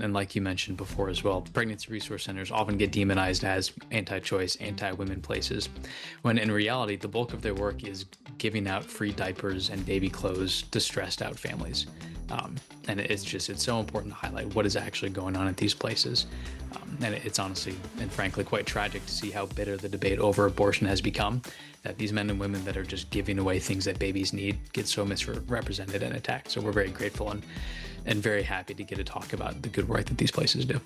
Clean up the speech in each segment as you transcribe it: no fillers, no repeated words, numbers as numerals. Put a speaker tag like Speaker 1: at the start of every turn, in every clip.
Speaker 1: And like you mentioned before as well, pregnancy resource centers often get demonized as anti-choice, anti-women places, when in reality, the bulk of their work is giving out free diapers and baby clothes to stressed out families. And it's so important to highlight what is actually going on at these places. And it's honestly and frankly quite tragic to see how bitter the debate over abortion has become, that these men and women that are just giving away things that babies need get so misrepresented and attacked. So we're very grateful and very happy to get to talk about the good work that these places do.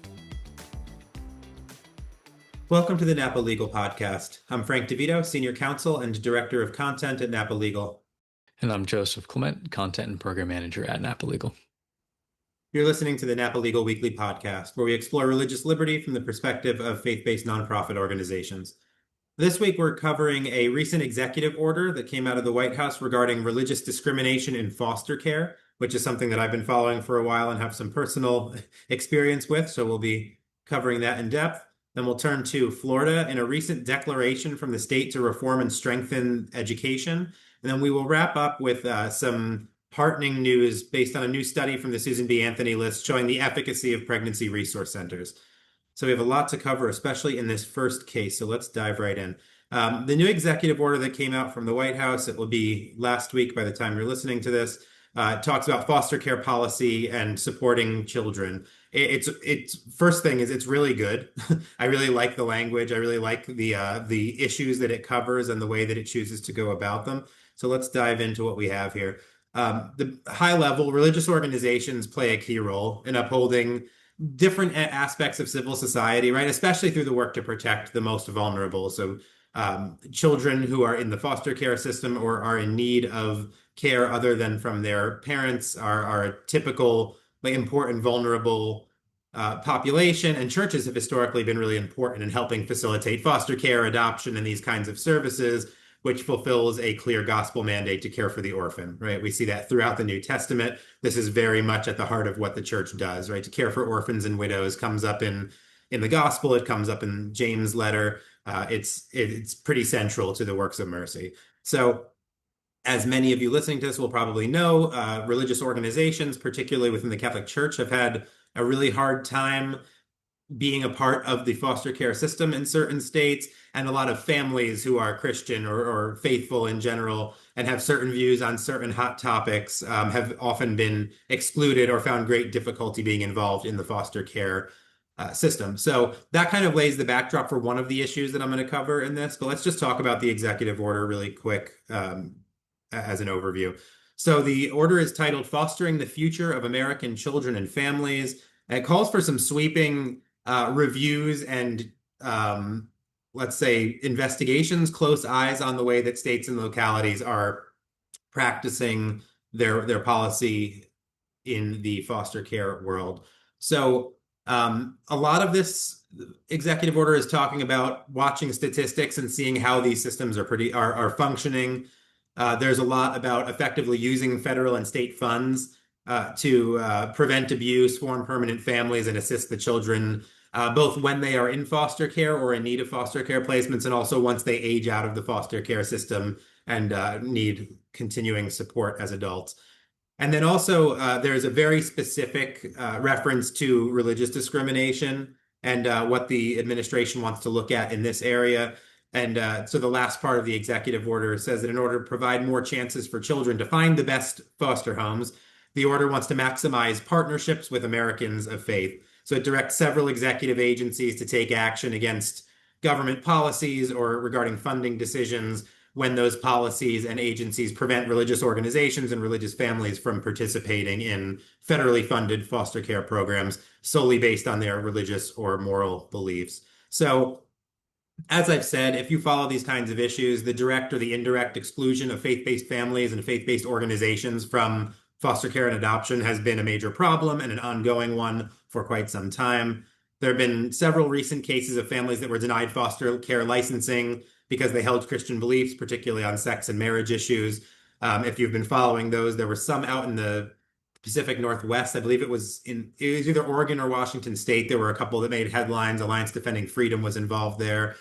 Speaker 2: Welcome to the Napa Legal Podcast. I'm Frank DeVito, Senior Counsel and Director of Content at Napa Legal.
Speaker 1: And I'm Joseph Clement, Content and Program Manager at Napa Legal.
Speaker 2: You're listening to the Napa Legal Weekly Podcast, where we explore religious liberty from the perspective of faith-based nonprofit organizations. This week, we're covering a recent executive order that came out of the White House regarding religious discrimination in foster care, which is something that I've been following for a while and have some personal experience with, so we'll be covering that in depth. Then we'll turn to Florida and a recent declaration from the state to reform and strengthen education. And then we will wrap up with some heartening news based on a new study from the Susan B. Anthony list showing the efficacy of pregnancy resource centers. So we have a lot to cover, especially in this first case. So let's dive right in. The new executive order that came out from the White House, it will be last week by the time you're listening to this, talks about foster care policy and supporting children. It's first thing is it's really good. I really like the language. I really like the issues that it covers and the way that it chooses to go about them. So let's dive into what we have here. The high level, religious organizations play a key role in upholding different aspects of civil society, right? Especially through the work to protect the most vulnerable. So children who are in the foster care system or are in need of care other than from their parents are a typical, important, vulnerable population. And churches have historically been really important in helping facilitate foster care, adoption, and these kinds of services, which fulfills a clear gospel mandate to care for the orphan, right? We see that throughout the New Testament. This is very much at the heart of what the church does, right? To care for orphans and widows comes up in the gospel. It comes up in James' letter. It's pretty central to the works of mercy. So as many of you listening to this will probably know, religious organizations, particularly within the Catholic Church, have had a really hard time being a part of the foster care system in certain states, and a lot of families who are Christian or faithful in general and have certain views on certain hot topics have often been excluded or found great difficulty being involved in the foster care system. So that kind of lays the backdrop for one of the issues that I'm going to cover in this, but let's just talk about the executive order really quick as an overview. So the order is titled Fostering the Future of American Children and Families. And it calls for some sweeping reviews and let's say investigations, close eyes on the way that states and localities are practicing their policy in the foster care world. So a lot of this executive order is talking about watching statistics and seeing how these systems are functioning. There's a lot about effectively using federal and state funds to prevent abuse, form permanent families, and assist the children both when they are in foster care or in need of foster care placements, and also once they age out of the foster care system and need continuing support as adults. And then also there's a very specific reference to religious discrimination and what the administration wants to look at in this area. And so the last part of the executive order says that in order to provide more chances for children to find the best foster homes, the order wants to maximize partnerships with Americans of faith. So it directs several executive agencies to take action against government policies or regarding funding decisions when those policies and agencies prevent religious organizations and religious families from participating in federally funded foster care programs solely based on their religious or moral beliefs. So as I've said, if you follow these kinds of issues, the direct or the indirect exclusion of faith-based families and faith-based organizations from foster care and adoption has been a major problem and an ongoing one for quite some time. There have been several recent cases of families that were denied foster care licensing because they held Christian beliefs, particularly on sex and marriage issues. If you've been following those, there were some out in the Pacific Northwest. I believe it was either Oregon or Washington State. There were a couple that made headlines. Alliance Defending Freedom was involved there.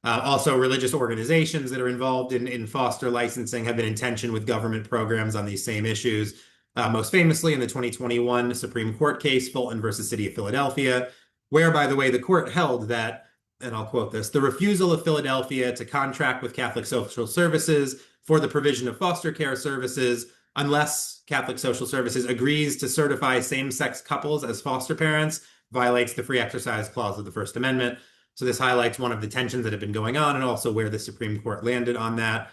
Speaker 2: Also, religious organizations that are involved in foster licensing have been in tension with government programs on these same issues. most famously in the 2021 Supreme Court case, Fulton versus City of Philadelphia, where, by the way, the court held that, and I'll quote this, the refusal of Philadelphia to contract with Catholic Social Services for the provision of foster care services, unless Catholic Social Services agrees to certify same-sex couples as foster parents, violates the free exercise clause of the First Amendment. So this highlights one of the tensions that have been going on and also where the Supreme Court landed on that.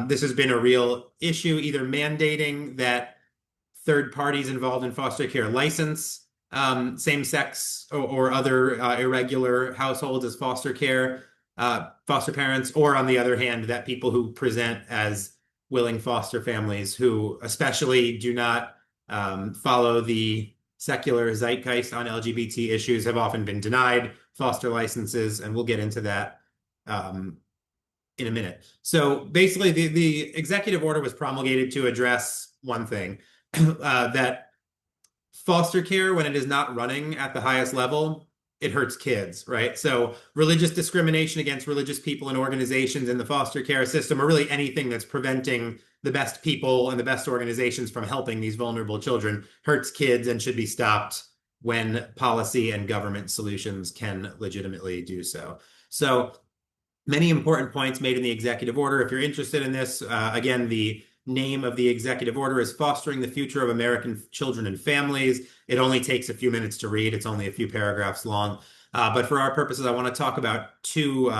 Speaker 2: This has been a real issue, either mandating that third parties involved in foster care license same-sex or other irregular households as foster parents, or on the other hand, that people who present as willing foster families who especially do not follow the secular zeitgeist on LGBT issues have often been denied foster licenses, and we'll get into that in a minute. So basically, the executive order was promulgated to address one thing, that foster care, when it is not running at the highest level, it hurts kids, right? So religious discrimination against religious people and organizations in the foster care system, or really anything that's preventing the best people and the best organizations from helping these vulnerable children, hurts kids and should be stopped when policy and government solutions can legitimately do so. So many important points made in the executive order. If you're interested in this, again, the name of the executive order is Fostering the Future of American Children and Families. It only takes a few minutes to read. It's only a few paragraphs long. But for our purposes, I want to talk about two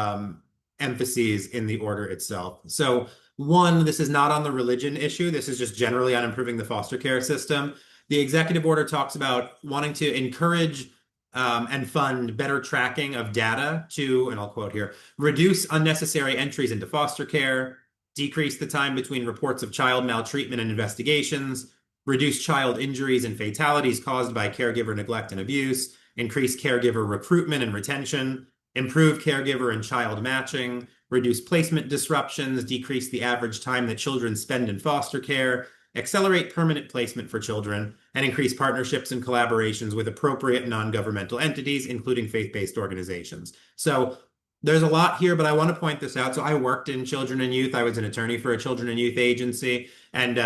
Speaker 2: emphases in the order itself. So one, this is not on the religion issue. This is just generally on improving the foster care system. The executive order talks about wanting to encourage and fund better tracking of data to, and I'll quote here, reduce unnecessary entries into foster care, decrease the time between reports of child maltreatment and investigations, reduce child injuries and fatalities caused by caregiver neglect and abuse, increase caregiver recruitment and retention, improve caregiver and child matching, reduce placement disruptions, decrease the average time that children spend in foster care, accelerate permanent placement for children, and increase partnerships and collaborations with appropriate non-governmental entities, including faith-based organizations. So there's a lot here, but I want to point this out. So I worked in children and youth. I was an attorney for a children and youth agency. And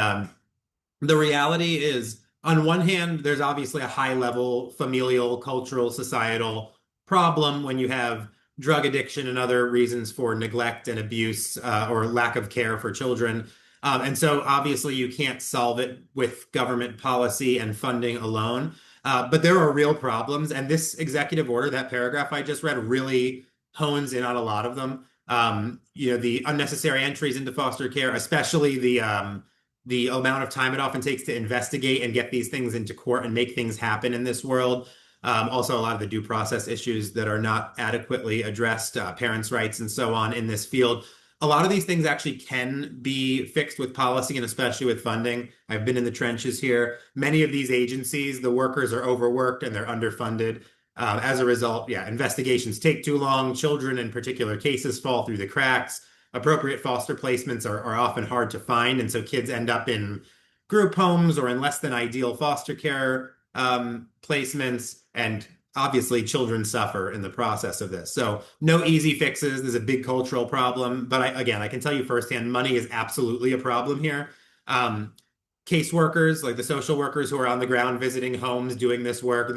Speaker 2: the reality is, on one hand, there's obviously a high-level familial, cultural, societal problem when you have drug addiction and other reasons for neglect and abuse or lack of care for children. And so obviously you can't solve it with government policy and funding alone. But there are real problems. And this executive order, that paragraph I just read, really hones in on a lot of them. The unnecessary entries into foster care, especially the amount of time it often takes to investigate and get these things into court and make things happen in this world. Also, a lot of the due process issues that are not adequately addressed, parents' rights and so on in this field. A lot of these things actually can be fixed with policy and especially with funding. I've been in the trenches here. Many of these agencies, the workers are overworked and they're underfunded. As a result, investigations take too long. Children in particular cases fall through the cracks. Appropriate foster placements are often hard to find. And so kids end up in group homes or in less than ideal foster care placements. And obviously, children suffer in the process of this. So no easy fixes. There's a big cultural problem. But I can tell you firsthand, money is absolutely a problem here. Caseworkers, like the social workers who are on the ground visiting homes, doing this work,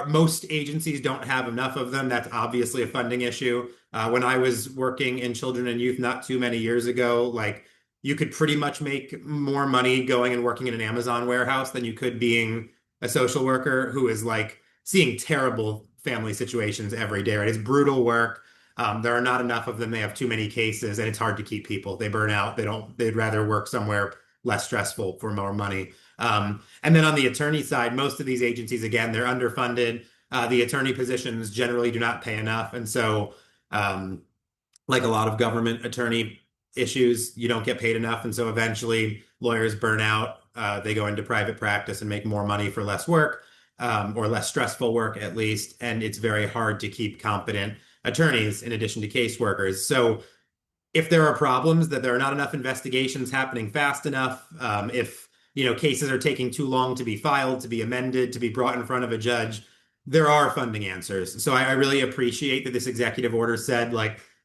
Speaker 2: most agencies don't have enough of them. That's obviously a funding issue. When I was working in children and youth not too many years ago, you could pretty much make more money going and working in an Amazon warehouse than you could being a social worker who is seeing terrible family situations every day, right? It's brutal work. There are not enough of them. They have too many cases and it's hard to keep people. They burn out. They'd rather work somewhere less stressful for more money. And then on the attorney side, most of these agencies, again, they're underfunded. The attorney positions generally do not pay enough. And so, like a lot of government attorney issues, you don't get paid enough. And so eventually lawyers burn out. They go into private practice and make more money for less work, or less stressful work at least. And it's very hard to keep competent attorneys in addition to caseworkers. So if there are problems, that there are not enough investigations happening fast enough, if cases are taking too long to be filed, to be amended, to be brought in front of a judge, there are funding answers. So I really appreciate that this executive order said,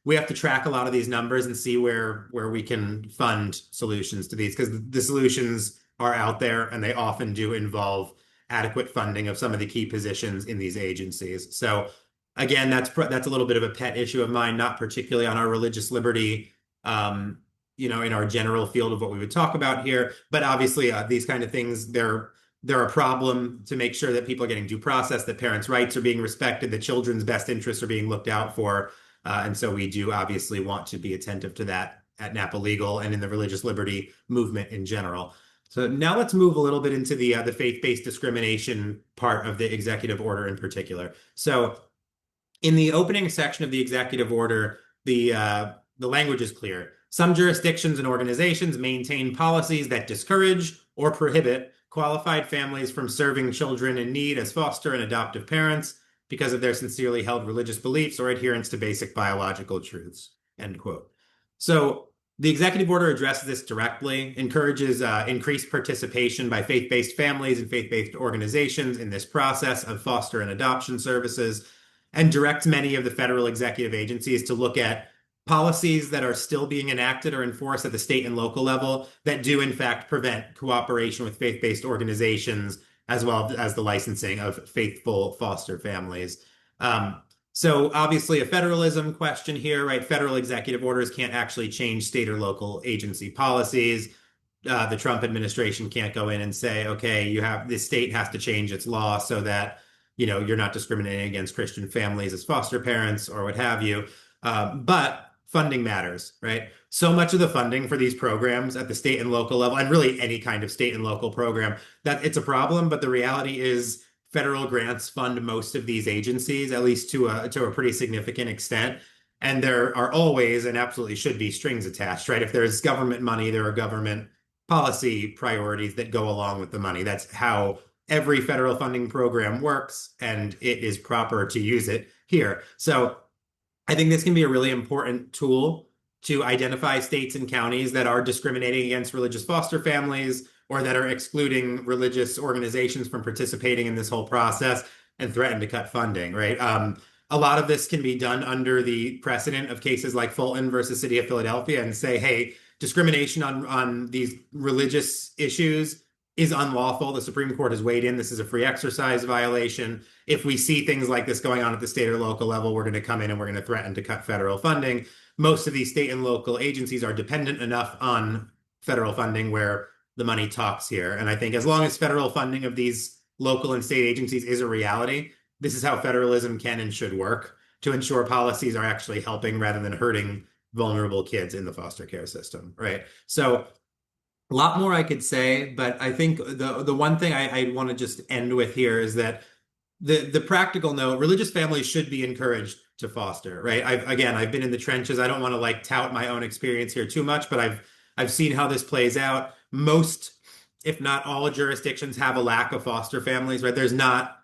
Speaker 2: we have to track a lot of these numbers and see where we can fund solutions to these, because the solutions are out there, and they often do involve adequate funding of some of the key positions in these agencies. So again, that's a little bit of a pet issue of mine, not particularly on our religious liberty, in our general field of what we would talk about here. But obviously, these kind of things, they're a problem to make sure that people are getting due process, that parents' rights are being respected, that children's best interests are being looked out for. And so we do obviously want to be attentive to that at Napa Legal and in the religious liberty movement in general. So now let's move a little bit into the faith-based discrimination part of the executive order in particular. So in the opening section of the executive order, the language is clear. Some jurisdictions and organizations maintain policies that discourage or prohibit qualified families from serving children in need as foster and adoptive parents because of their sincerely held religious beliefs or adherence to basic biological truths, end quote. So the executive order addresses this directly, encourages increased participation by faith-based families and faith-based organizations in this process of foster and adoption services, and directs many of the federal executive agencies to look at policies that are still being enacted or enforced at the state and local level that do in fact prevent cooperation with faith-based organizations, as well as the licensing of faithful foster families. So obviously a federalism question here, right? Federal executive orders can't actually change state or local agency policies. The Trump administration can't go in and say, okay, this state has to change its law so that, you're not discriminating against Christian families as foster parents or what have you. But funding matters, right? So much of the funding for these programs at the state and local level, and really any kind of state and local program, that it's a problem. But the reality is federal grants fund most of these agencies, at least to a pretty significant extent. And there are always and absolutely should be strings attached, right? If there's government money, there are government policy priorities that go along with the money. That's how every federal funding program works, and it is proper to use it here. So I think this can be a really important tool to identify states and counties that are discriminating against religious foster families or that are excluding religious organizations from participating in this whole process and threaten to cut funding, right? A lot of this can be done under the precedent of cases like Fulton versus City of Philadelphia and say, hey, discrimination on these religious issues is unlawful. The Supreme Court has weighed in. This is a free exercise violation. If we see things like this going on at the state or local level, we're going to come in and we're going to threaten to cut federal funding. Most of these state and local agencies are dependent enough on federal funding where the money talks here. And I think as long as federal funding of these local and state agencies is a reality, this is how federalism can and should work to ensure policies are actually helping rather than hurting vulnerable kids in the foster care system, right? So a lot more I could say, but I think the one thing I want to just end with here is that the practical note, religious families should be encouraged to foster, right? I've been in the trenches. I don't want to tout my own experience here too much, but I've seen how this plays out. Most, if not all, jurisdictions have a lack of foster families, right? There's not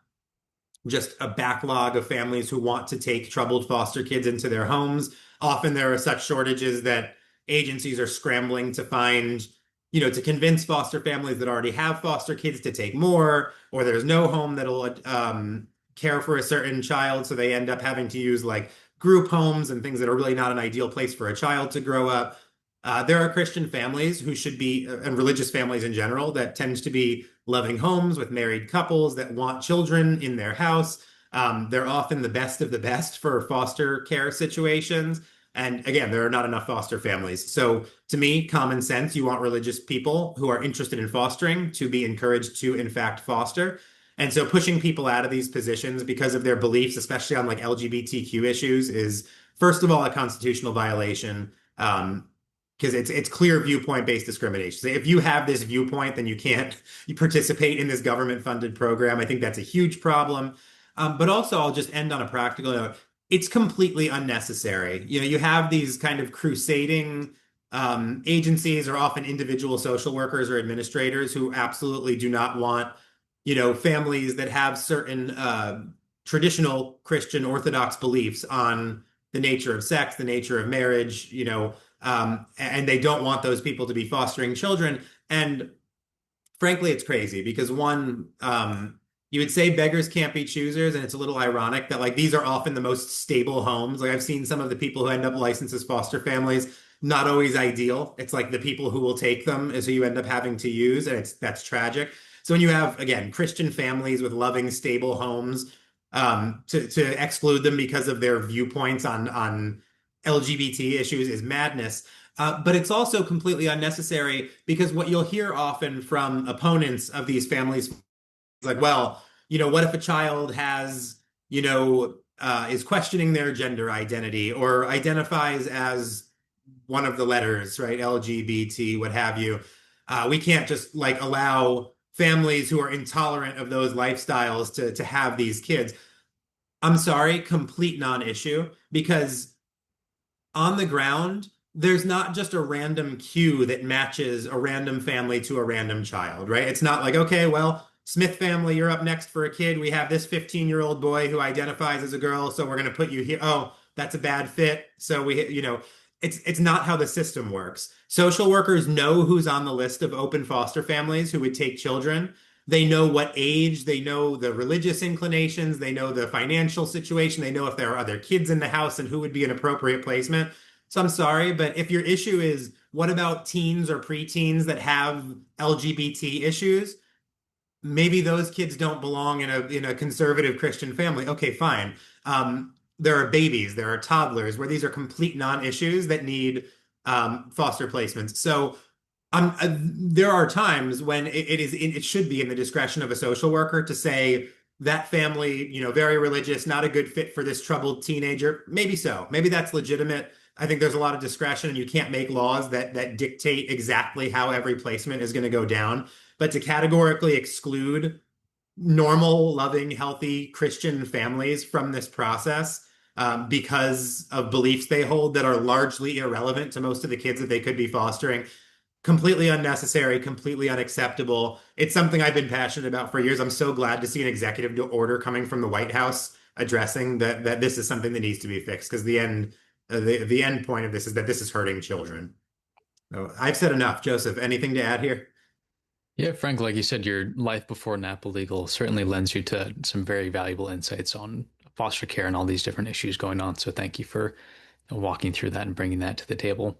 Speaker 2: just a backlog of families who want to take troubled foster kids into their homes. Often there are such shortages that agencies are scrambling to find, to convince foster families that already have foster kids to take more, or there's no home that'll care for a certain child. So they end up having to use group homes and things that are really not an ideal place for a child to grow up. There are Christian families who should be, and religious families in general, that tend to be loving homes with married couples that want children in their house. They're often the best of the best for foster care situations. And again, there are not enough foster families. So to me, common sense, you want religious people who are interested in fostering to be encouraged to, in fact, foster. And so pushing people out of these positions because of their beliefs, especially on LGBTQ issues, is first of all a constitutional violation. Because it's clear viewpoint-based discrimination. So if you have this viewpoint, then you can't participate in this government-funded program. I think that's a huge problem. But also, I'll just end on a practical note. It's completely unnecessary. You have these kind of crusading agencies or often individual social workers or administrators who absolutely do not want, families that have certain traditional Christian Orthodox beliefs on the nature of sex, the nature of marriage, and they don't want those people to be fostering children. And frankly, it's crazy because you would say beggars can't be choosers, and it's a little ironic that these are often the most stable homes. I've seen some of the people who end up licensed as foster families. not always ideal. It's like the people who will take them is who you end up having to use, and that's tragic. So when you have, again, Christian families with loving, stable homes, to exclude them because of their viewpoints on LGBT issues is madness. But it's also completely unnecessary because what you'll hear often from opponents of these families is like, well, what if a child has, is questioning their gender identity or identifies as one of the letters, right? LGBT, what have you. We can't just like allow families who are intolerant of those lifestyles to have these kids. I'm sorry, complete non-issue, because on the ground, there's not just a random cue that matches a random family to a random child, right? It's not like, okay, well, Smith family, you're up next for a kid. We have this 15-year-old boy who identifies as a girl, so we're going to put you here. Oh, that's a bad fit. So it's not how the system works. Social workers know who's on the list of open foster families who would take children. They know what age, they know the religious inclinations, they know the financial situation, they know if there are other kids in the house and who would be an appropriate placement. So I'm sorry, but if your issue is what about teens or preteens that have LGBT issues, maybe those kids don't belong in a conservative Christian family. Okay, fine. There are babies, there are toddlers where these are complete non-issues that need foster placements. So there are times when it should be in the discretion of a social worker to say that family, very religious, not a good fit for this troubled teenager. Maybe so. Maybe that's legitimate. I think there's a lot of discretion, and you can't make laws that dictate exactly how every placement is going to go down. But to categorically exclude normal, loving, healthy Christian families from this process because of beliefs they hold that are largely irrelevant to most of the kids that they could be fostering, completely unnecessary, completely unacceptable. It's something I've been passionate about for years. I'm so glad to see an executive order coming from the White House addressing that this is something that needs to be fixed, because the end point of this is that this is hurting children. So I've said enough. Joseph, anything to add here?
Speaker 1: Yeah, Frank, like you said, your life before Napa Legal certainly lends you to some very valuable insights on foster care and all these different issues going on. So thank you for walking through that and bringing that to the table.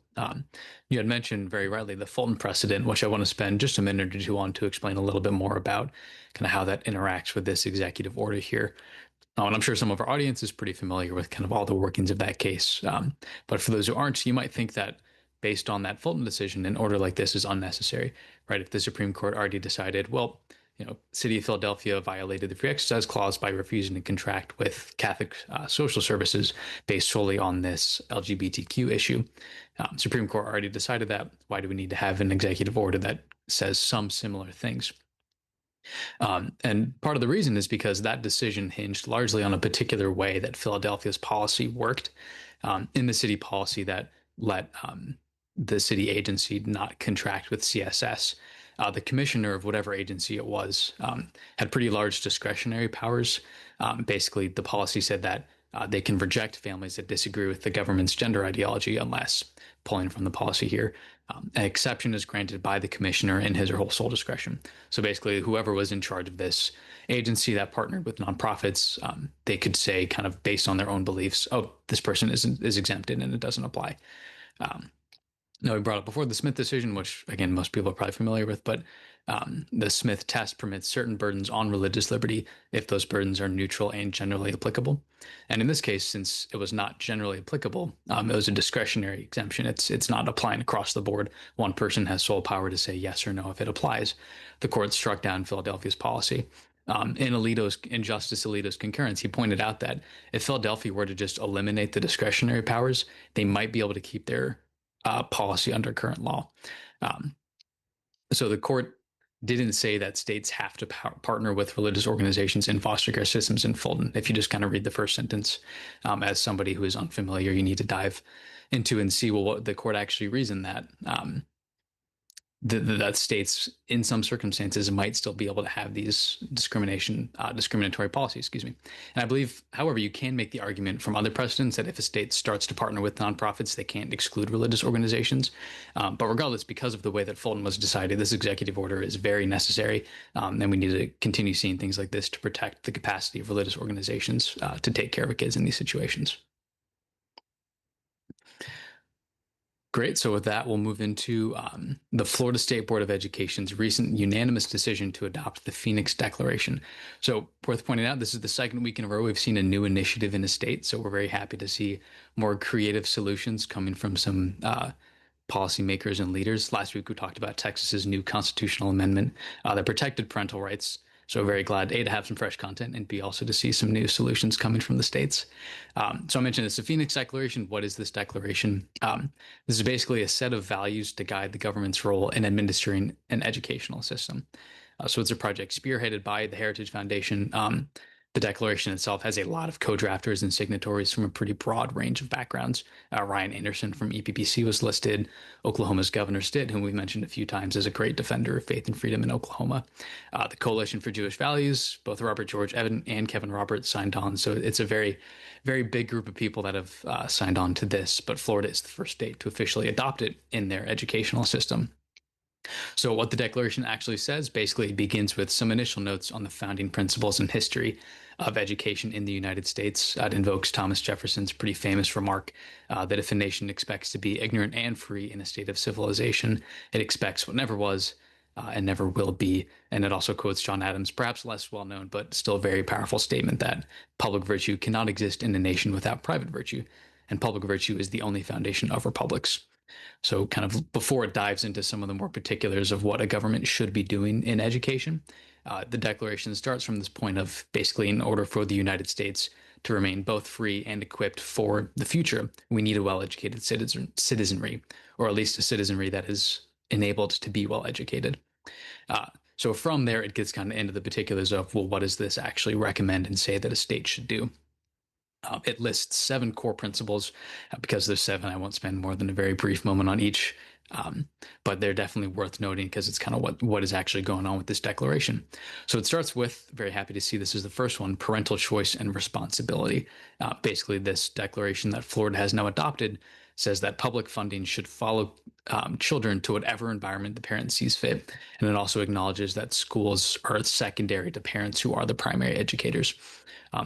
Speaker 1: You had mentioned very rightly the Fulton precedent, which I want to spend just a minute or two on to explain a little bit more about kind of how that interacts with this executive order here. And I'm sure some of our audience is pretty familiar with kind of all the workings of that case. But for those who aren't, you might think that based on that Fulton decision, an order like this is unnecessary, right? If the Supreme Court already decided, well, City of Philadelphia violated the Free Exercise Clause by refusing to contract with Catholic social services based solely on this LGBTQ issue. Supreme Court already decided that. Why do we need to have an executive order that says some similar things? And part of the reason is because that decision hinged largely on a particular way that Philadelphia's policy worked in the city policy that let the city agency not contract with CSS. The commissioner of whatever agency it was had pretty large discretionary powers. Basically, the policy said that they can reject families that disagree with the government's gender ideology unless, pulling from the policy here, an exception is granted by the commissioner in his or her sole discretion. So basically, whoever was in charge of this agency that partnered with nonprofits, they could say, kind of based on their own beliefs, oh, this person is exempted and it doesn't apply. Now, we brought up before the Smith decision, which, again, most people are probably familiar with, but the Smith test permits certain burdens on religious liberty if those burdens are neutral and generally applicable. And in this case, since it was not generally applicable, it was a discretionary exemption. It's not applying across the board. One person has sole power to say yes or no if it applies. The court struck down Philadelphia's policy. In Justice Alito's concurrence, he pointed out that if Philadelphia were to just eliminate the discretionary powers, they might be able to keep their policy under current law. So the court didn't say that states have to partner with religious organizations in foster care systems in Fulton. If you just kind of read the first sentence, as somebody who is unfamiliar, you need to dive into and see, well, what the court actually reasoned that. That states in some circumstances might still be able to have these discriminatory policies, excuse me. And I believe, however, you can make the argument from other precedents that if a state starts to partner with nonprofits, they can't exclude religious organizations. But regardless, because of the way that Fulton was decided, this executive order is very necessary. And we need to continue seeing things like this to protect the capacity of religious organizations to take care of kids in these situations. Great. So with that, we'll move into the Florida State Board of Education's recent unanimous decision to adopt the Phoenix Declaration. So worth pointing out, this is the second week in a row we've seen a new initiative in the state. So we're very happy to see more creative solutions coming from some policymakers and leaders. Last week, we talked about Texas's new constitutional amendment that protected parental rights. So very glad, A, to have some fresh content, and B, also to see some new solutions coming from the states. So I mentioned this, the Phoenix Declaration. What is this declaration? This is basically a set of values to guide the government's role in administering an educational system. So it's a project spearheaded by the Heritage Foundation. The Declaration itself has a lot of co-drafters and signatories from a pretty broad range of backgrounds. Ryan Anderson from EPPC was listed. Oklahoma's Governor Stitt, whom we mentioned a few times, is a great defender of faith and freedom in Oklahoma. The Coalition for Jewish Values, both Robert George Evan and Kevin Roberts signed on. So it's a very, very big group of people that have signed on to this. But Florida is the first state to officially adopt it in their educational system. So what the Declaration actually says basically begins with some initial notes on the founding principles and history of education in the United States. It invokes Thomas Jefferson's pretty famous remark that if a nation expects to be ignorant and free in a state of civilization, it expects what never was and never will be. And it also quotes John Adams, perhaps less well known, but still a very powerful statement that public virtue cannot exist in a nation without private virtue, and public virtue is the only foundation of republics. So kind of before it dives into some of the more particulars of what a government should be doing in education, the Declaration starts from this point of basically in order for the United States to remain both free and equipped for the future, we need a well-educated citizenry, or at least a citizenry that is enabled to be well-educated. So from there, it gets kind of into the particulars of, well, what does this actually recommend and say that a state should do? It lists 7 core principles. Because there's 7, I won't spend more than a very brief moment on each, but they're definitely worth noting because it's kind of what is actually going on with this declaration. So it starts with, very happy to see this is the first one, parental choice and responsibility. Basically, this declaration that Florida has now adopted says that public funding should follow children to whatever environment the parent sees fit. And it also acknowledges that schools are secondary to parents who are the primary educators.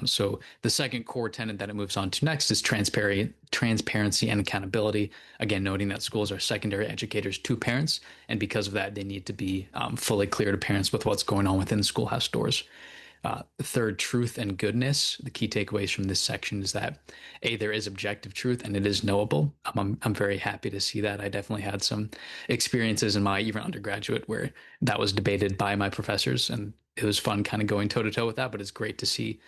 Speaker 1: So the second core tenet that it moves on to next is transparency and accountability. Again, noting that schools are secondary educators to parents, and because of that, they need to be fully clear to parents with what's going on within schoolhouse doors. Third, truth and goodness. The key takeaways from this section is that A, there is objective truth and it is knowable. I'm very happy to see that. I definitely had some experiences in my even undergraduate where that was debated by my professors, and it was fun kind of going toe to toe with that, but it's great to see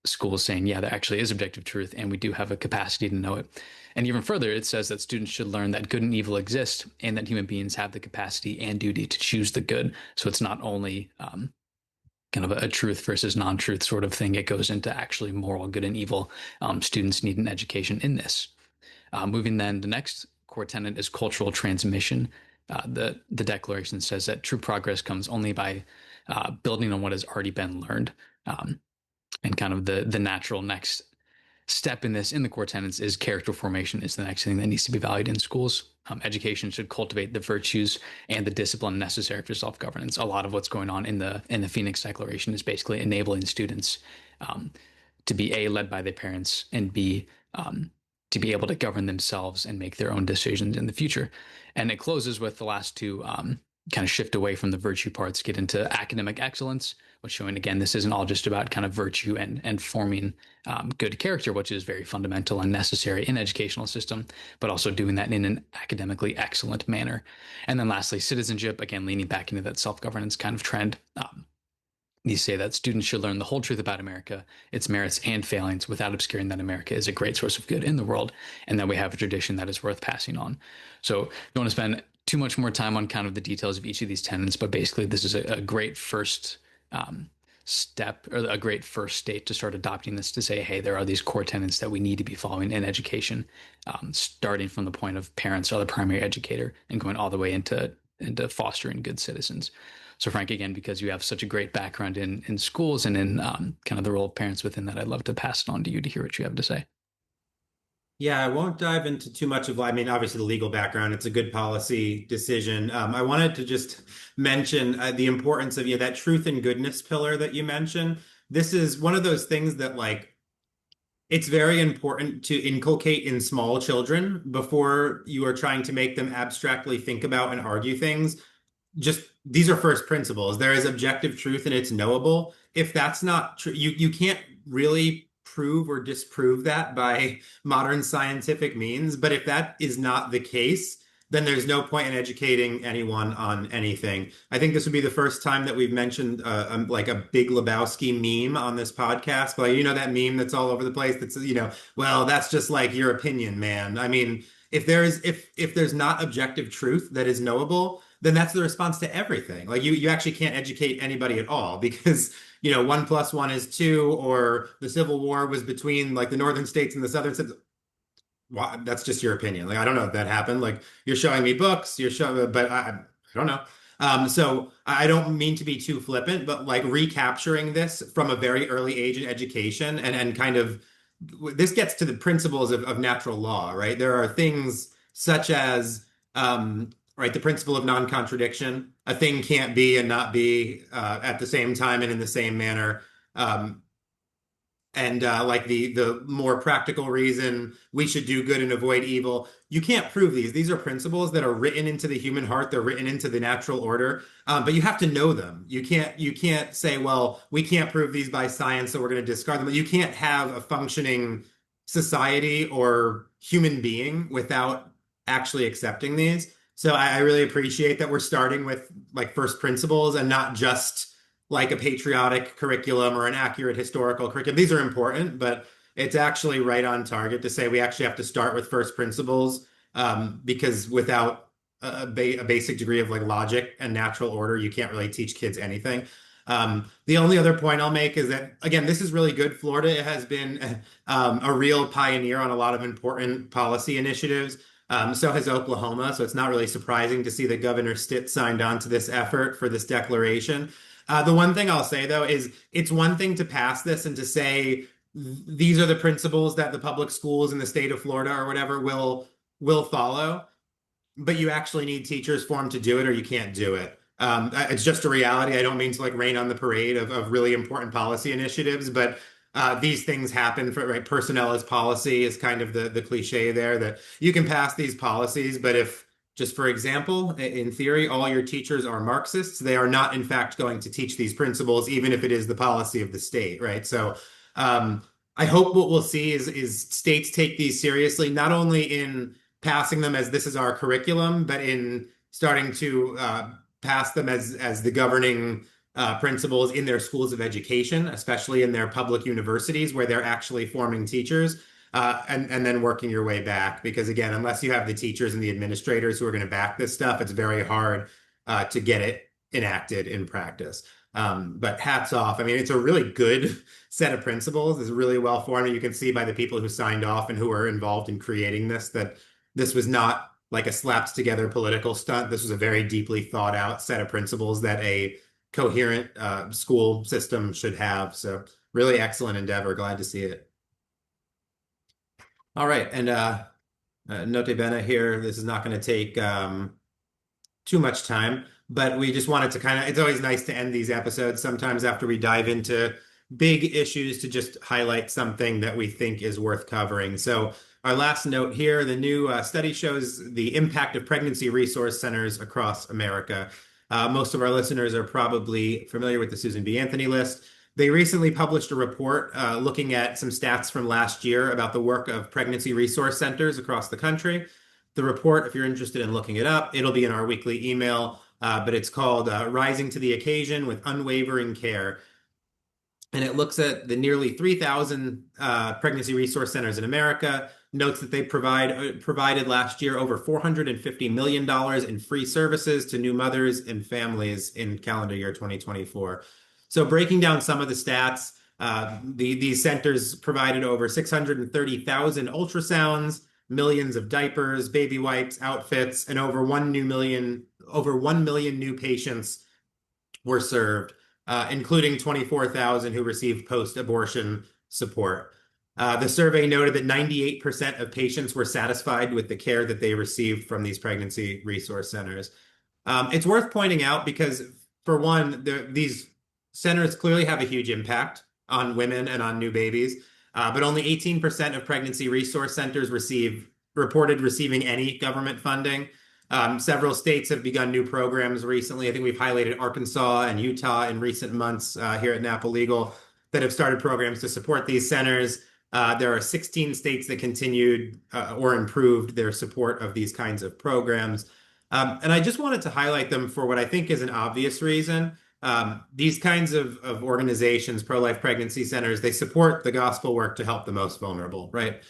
Speaker 1: schools saying, yeah, there actually is objective truth and we do have a capacity to know it. And even further, it says that students should learn that good and evil exist and that human beings have the capacity and duty to choose the good. So it's not only kind of a truth versus non-truth sort of thing. It goes into actually moral good and evil. Students need an education in this. Moving then, the next core tenet is cultural transmission. The Declaration says that true progress comes only by building on what has already been learned. And kind of the natural next step in the core tenets is character formation is the next thing that needs to be valued in schools. Education should cultivate the virtues and the discipline necessary for self-governance. A lot of what's going on in the Phoenix Declaration is basically enabling students to be A, led by their parents, and B, to be able to govern themselves and make their own decisions in the future. And it closes with the last two kind of shift away from the virtue parts, get into academic excellence, which showing, again, this isn't all just about kind of virtue and forming good character, which is very fundamental and necessary in educational system, but also doing that in an academically excellent manner. And then lastly, citizenship, again, leaning back into that self-governance kind of trend. These say that students should learn the whole truth about America, its merits and failings, without obscuring that America is a great source of good in the world, and that we have a tradition that is worth passing on. So don't want to spend too much more time on kind of the details of each of these tenets, but basically this is a great first step, or a great first state to start adopting this, to say, hey, there are these core tenets that we need to be following in education, starting from the point of parents are the primary educator and going all the way into fostering good citizens. So Frank, again, because you have such a great background in schools and in kind of the role of parents within that, I'd love to pass it on to you to hear what you have to say.
Speaker 2: Yeah, I won't dive into too much of, obviously the legal background, it's a good policy decision. I wanted to just mention the importance of that truth and goodness pillar that you mentioned. This is one of those things that It's very important to inculcate in small children before you are trying to make them abstractly think about and argue things. Just these are first principles. There is objective truth and it's knowable. If that's not true, you can't really prove or disprove that by modern scientific means. But if that is not the case, then there's no point in educating anyone on anything. I think this would be the first time that we've mentioned like a Big Lebowski meme on this podcast. But you know that meme that's all over the place. That's well, that's just like your opinion, man. I mean, if there's not objective truth that is knowable, then that's the response to everything. Like you actually can't educate anybody at all because 1+1 is 2, or the Civil War was between like the northern states and the southern states. Well, that's just your opinion. Like I don't know if that happened. Like you're showing me books, you're showing, but I don't know. So I don't mean to be too flippant, but like recapturing this from a very early age in education and kind of this gets to the principles of natural law, right? There are things such as right, the principle of non-contradiction. A thing can't be and not be at the same time and in the same manner. And like the more practical reason we should do good and avoid evil. You can't prove these. These are principles that are written into the human heart. They're written into the natural order, but you have to know them. You can't say, well, we can't prove these by science, so we're going to discard them. You can't have a functioning society or human being without actually accepting these. So I really appreciate that we're starting with like first principles and not just like a patriotic curriculum or an accurate historical curriculum. These are important, but it's actually right on target to say we actually have to start with first principles because without a basic degree of like logic and natural order, you can't really teach kids anything. The only other point I'll make is that, again, this is really good. Florida has been a real pioneer on a lot of important policy initiatives. So has Oklahoma. So it's not really surprising to see that Governor Stitt signed on to this effort for this declaration. The one thing I'll say, though, is it's one thing to pass this and to say these are the principles that the public schools in the state of Florida or whatever will follow, but you actually need teachers for them to do it or you can't do it. It's just a reality. I don't mean to like rain on the parade of really important policy initiatives, but these things happen for right. Personnel as policy is kind of the cliche there that you can pass these policies, but if just for example, in theory, all your teachers are Marxists, they are not in fact going to teach these principles, even if it is the policy of the state, right? So I hope what we'll see is states take these seriously, not only in passing them as this is our curriculum, but in starting to pass them as the governing principles in their schools of education, especially in their public universities where they're actually forming teachers, and then working your way back. Because again, unless you have the teachers and the administrators who are going to back this stuff, it's very hard to get it enacted in practice. But hats off. I mean, it's a really good set of principles. It's really well formed. You can see by the people who signed off and who were involved in creating this that this was not like a slapped together political stunt. This was a very deeply thought out set of principles that a coherent school system should have. So really excellent endeavor. Glad to see it. All right. And note bene here, this is not going to take too much time, but we just wanted to kind of, it's always nice to end these episodes sometimes after we dive into big issues to just highlight something that we think is worth covering. So our last note here, the new study shows the impact of pregnancy resource centers across America. Most of our listeners are probably familiar with the Susan B. Anthony list. They recently published a report looking at some stats from last year about the work of pregnancy resource centers across the country. The report, if you're interested in looking it up, it'll be in our weekly email, but it's called Rising to the Occasion with Unwavering Care. And it looks at the nearly 3,000 pregnancy resource centers in America, notes that they provided last year over $450 million in free services to new mothers and families in calendar year 2024. So breaking down some of the stats, these centers provided over 630,000 ultrasounds, millions of diapers, baby wipes, outfits, and over 1 million new patients were served, including 24,000 who received post-abortion support. The survey noted that 98% of patients were satisfied with the care that they received from these pregnancy resource centers. It's worth pointing out because, for one, these centers clearly have a huge impact on women and on new babies. but only 18% of pregnancy resource centers reported receiving any government funding. Several states have begun new programs recently. I think we've highlighted Arkansas and Utah in recent months here at Napa Legal that have started programs to support these centers. There are 16 states that continued or improved their support of these kinds of programs. And I just wanted to highlight them for what I think is an obvious reason. These kinds of organizations, pro-life pregnancy centers, they support the gospel work to help the most vulnerable, right?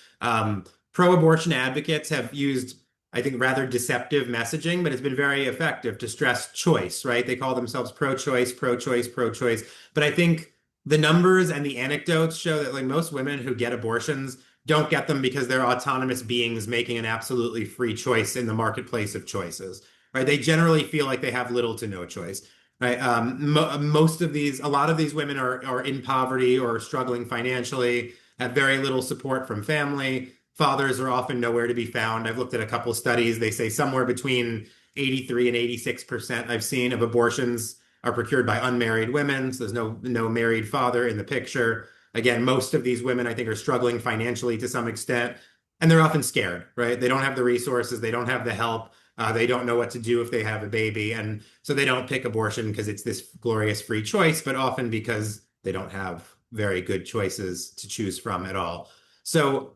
Speaker 2: Pro-abortion advocates have used, I think, rather deceptive messaging, but it's been very effective to stress choice, right? They call themselves pro-choice, pro-choice, pro-choice. But I think the numbers and the anecdotes show that like most women who get abortions don't get them because they're autonomous beings making an absolutely free choice in the marketplace of choices, right? They generally feel like they have little to no choice, right? A lot of these women are in poverty or struggling financially, have very little support from family. Fathers are often nowhere to be found. I've looked at a couple of studies. They say somewhere between 83 and 86% I've seen of abortions are procured by unmarried women. So there's no married father in the picture. Again, most of these women, I think, are struggling financially to some extent, and they're often scared, right? They don't have the resources. They don't have the help. They don't know what to do if they have a baby. And so they don't pick abortion because it's this glorious free choice, but often because they don't have very good choices to choose from at all. So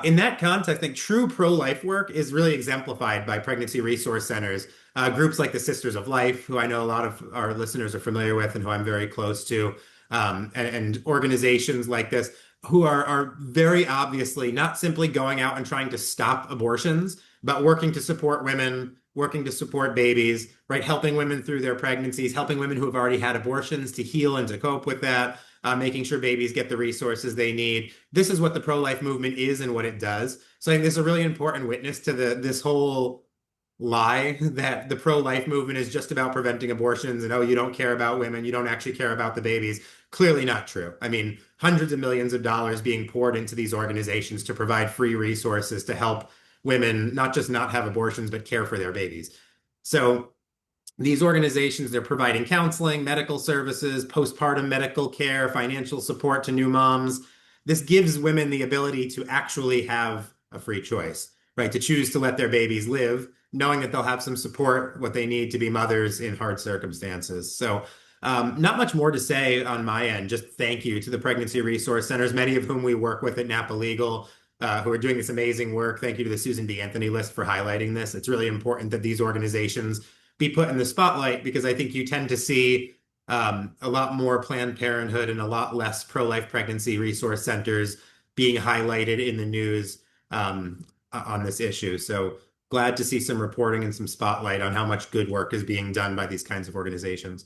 Speaker 2: in that context, I think true pro-life work is really exemplified by pregnancy resource centers, groups like the Sisters of Life, who I know a lot of our listeners are familiar with and who I'm very close to, and organizations like this who are very obviously not simply going out and trying to stop abortions, but working to support women, working to support babies, right? Helping women through their pregnancies, helping women who have already had abortions to heal and to cope with that. Making sure babies get the resources they need. This is what the pro-life movement is and what it does. So I think this is a really important witness to this whole lie that the pro-life movement is just about preventing abortions and, oh, you don't care about women, you don't actually care about the babies. Clearly not true. I mean, hundreds of millions of dollars being poured into these organizations to provide free resources to help women not just not have abortions, but care for their babies. So these organizations, they're providing counseling, medical services, postpartum medical care, financial support to new moms. This gives women the ability to actually have a free choice, right? To choose to let their babies live, knowing that they'll have some support, what they need to be mothers in hard circumstances. So not much more to say on my end. Just thank you to the pregnancy resource centers, many of whom we work with at Napa Legal, who are doing this amazing work. Thank you to the Susan B. Anthony list for highlighting this. It's really important that these organizations be put in the spotlight because I think you tend to see a lot more Planned Parenthood and a lot less pro-life pregnancy resource centers being highlighted in the news on this issue. So glad to see some reporting and some spotlight on how much good work is being done by these kinds of organizations.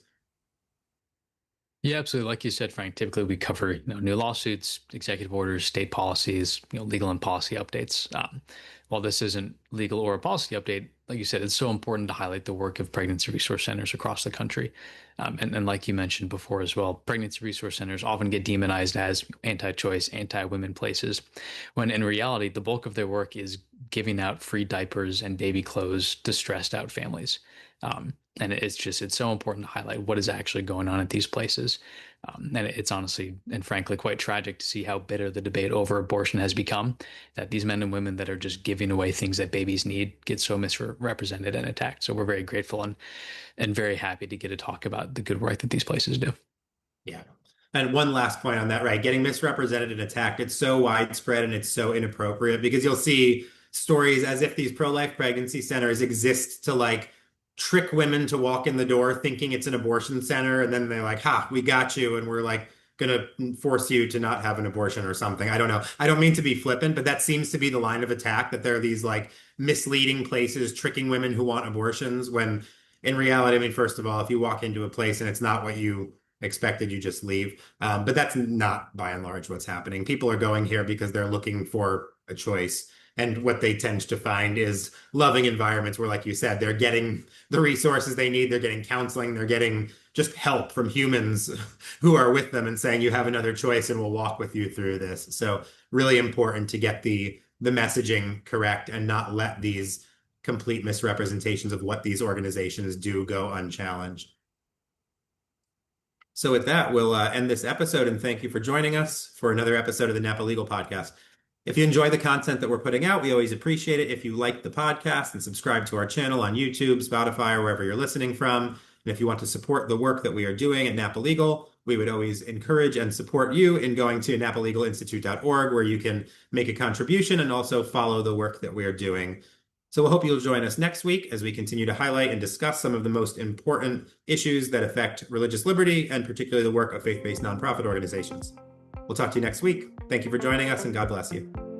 Speaker 1: Yeah, absolutely. Like you said, Frank, typically we cover new lawsuits, executive orders, state policies, legal and policy updates. While this isn't legal or a policy update, like you said, it's so important to highlight the work of pregnancy resource centers across the country. And like you mentioned before as well, pregnancy resource centers often get demonized as anti-choice, anti-women places, when in reality, the bulk of their work is giving out free diapers and baby clothes to stressed out families. And it's so important to highlight what is actually going on at these places. And it's honestly and frankly quite tragic to see how bitter the debate over abortion has become, that these men and women that are just giving away things that babies need get so misrepresented and attacked. So we're very grateful and very happy to get to talk about the good work that these places do.
Speaker 2: Yeah. And one last point on that, right? Getting misrepresented and attacked, it's so widespread and it's so inappropriate because you'll see stories as if these pro-life pregnancy centers exist to like trick women to walk in the door thinking it's an abortion center. And then they're like, ha, we got you. And we're like going to force you to not have an abortion or something. I don't know. I don't mean to be flippant, but that seems to be the line of attack, that there are these like misleading places tricking women who want abortions when in reality, I mean, first of all, if you walk into a place and it's not what you expected, you just leave. But that's not by and large what's happening. People are going here because they're looking for a choice. And what they tend to find is loving environments where, like you said, they're getting the resources they need. They're getting counseling. They're getting just help from humans who are with them and saying, you have another choice and we'll walk with you through this. So really important to get the messaging correct and not let these complete misrepresentations of what these organizations do go unchallenged. So with that, we'll end this episode and thank you for joining us for another episode of the Napa Legal Podcast. If you enjoy the content that we're putting out, we always appreciate it if you like the podcast and subscribe to our channel on YouTube, Spotify, or wherever you're listening from. And if you want to support the work that we are doing at Napa Legal, we would always encourage and support you in going to napalegalinstitute.org, where you can make a contribution and also follow the work that we are doing. So we'll hope you'll join us next week as we continue to highlight and discuss some of the most important issues that affect religious liberty and particularly the work of faith-based nonprofit organizations. We'll talk to you next week. Thank you for joining us, and God bless you.